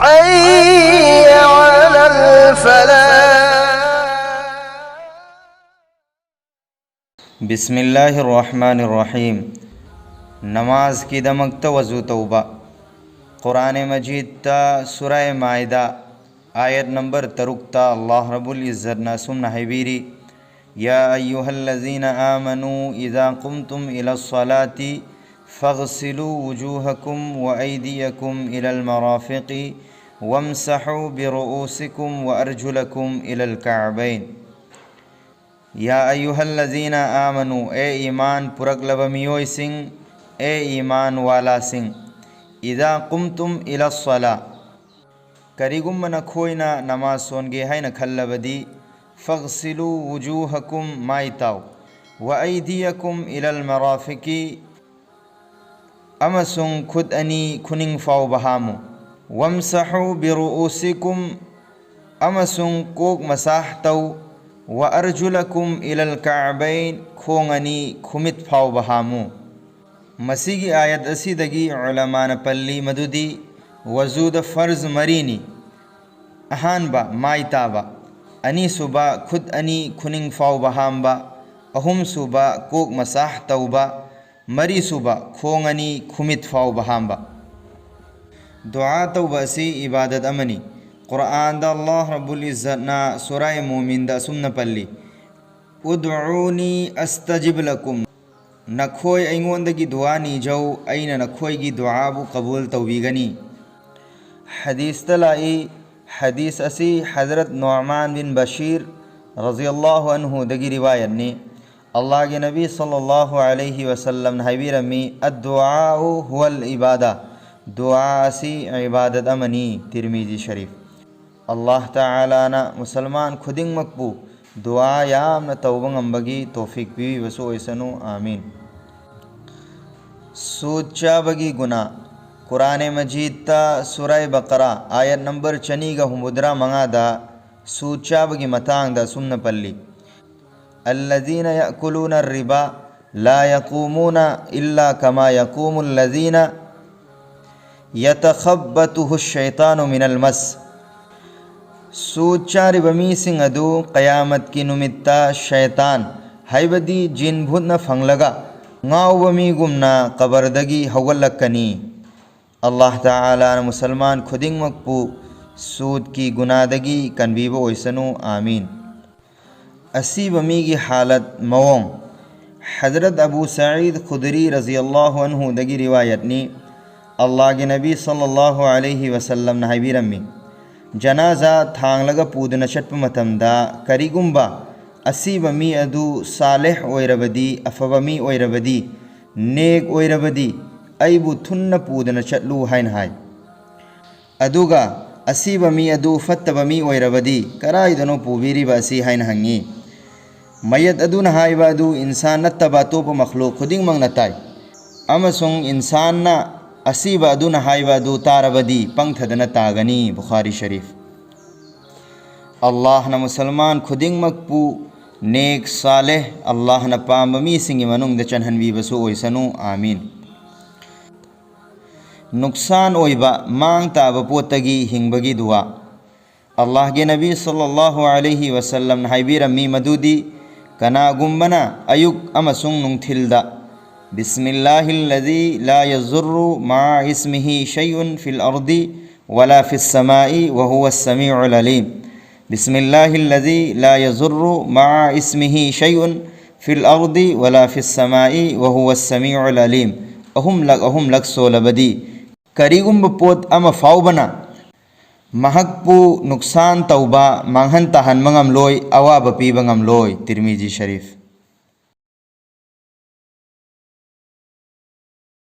حي على الفلاح. بسم اللہ الرحمن الرحیم. نماز کی دمکتا وضو توبہ. قرآن مجید تا سورہ مائدہ آیت نمبر ترکتا اللہ رب العزت ناسم نحبیری یا ایوہ الذین آمنوا اذا قمتم الى الصلاة فاغسلوا وجوہکم وایدیکم الى المرافق وامسحوا برؤوسکم وارجلکم الى الکعبین. یا ایوہ الذین آمنوا اے ایمان پرک لبمیوئی سنگ اے ایمان والا سنگ. اذا قمتم الى الصلاة کریگم من کھوئنا نماز سونگے ہے نکھلبدی. فاغسلوا وجوہکم مائتاو وایدیکم الى المرافق امسن خود انی کھننگ فاو بہامو. وامسحوا برؤوسکم امسن کوک مساحتو. وارجلکم الى الکعبین کھونگنی کھمت فاو بہامو. مسیحی آیت اسیدگی علماء پلی مدودی وضود فرض مرینی اہان با مائتا با انی صبح خود انی کھننگ فاو بہام با اہم صبح کوک مساح توبہ مری صبح کھونگنی کھمت فاو بہام با. دعا توبہ سی عبادت امنی. قرآن دا اللہ رب العزت نا سورہ مومن دا سمنا پلی ادعونی استجب لکم نکھوئی اینگوندگی دعا نی جو این نکھوئی گی دعا بو قبول توبیگنی. حدیث تلائی حدیث اسی حضرت نعمان بن بشیر رضی اللہ عنہ دگی روایت نے اللہ کے نبی صلی اللہ علیہ وسلم نحبی رمی الدعاء هو العبادہ دعا اسی عبادت امنی. ترمذی شریف. اللہ تعالیٰ نا مسلمان خودنگ مقبو دعا یام نا توبنگ امبگی توفیق بھی وسو ایسنو آمین. سود چابگی گناہ. قرآن مجید تا سورہ بقرہ آیت نمبر چنی گا ہمدرہ منگا دا سود چابگی متانگ دا سمنا پلی. الذین یأکلون الربا لا یقومون الا کما یقوم الذین یتخبطہ الشیطان من المس. سود چار بمی سنگ ادو قیامت کی نمتا شیطان ہائی بدی جن بھت نہ پھنگ لگا غاو بمی گمنا قبردگی حول لکنی. اللہ تعالیٰ مسلمان خودنگ مکپو سود کی گناہدگی کنبیبو ایسنو آمین. اسی بمی کی حالت موم. حضرت ابو سعید خدری رضی اللہ عنہ دگی روایت نی اللہ کے نبی صلی اللہ علیہ وسلم نحبی رمی جنازہ تھانگ لگا پودنا چٹپ متم دا کری گمبا اسی بمی ادو صالح اویربدی افبمی اویربدی نیک اویربدی ایبو تھن پودنا چٹلو ہائن ہائی. ادوگا اسی بمی ادو فت بمی اویربدی کرائی دنو پوبیری با اسی ہائن ہنگی. میت ادو نہائی با ادو انسان نتبا توپ مخلوق خودنگ منگ نتائی. اما سنگ انسان نا اسی با ادو نہائی با ادو تاربدی پنگ تھدنا تاغنی. بخاری شریف. اللہ نا مسلمان خودنگ مکپو نیک صالح اللہ نا پامبمی سنگی مننگ دا چنہنوی بسو اویسنو آمین. نقصان اویبا مانگ تابا پوتگی ہنگبگی دعا. اللہ کے نبی صلی اللہ علیہ وسلم نحبی رمی مدودی کنا گمبنا ایوک اما سنگ ننگ تھل دا. بسم اللہ الذی لا یضر مع اسمہ شیء فی الارض ولا فی السماء وهو السمیع العلیم. بسم اللہ الذی لا یضر مع اسمہ شیء فی الارض ولا فی السماء وهو السمیع العلیم. اہم لگ سولبدی کریگم بپوت اما فاو بنا محق پو نقصان توبہ مانہن تہن منگم لوئی اوا بپی بنگم لوئی. ترمذی شریف.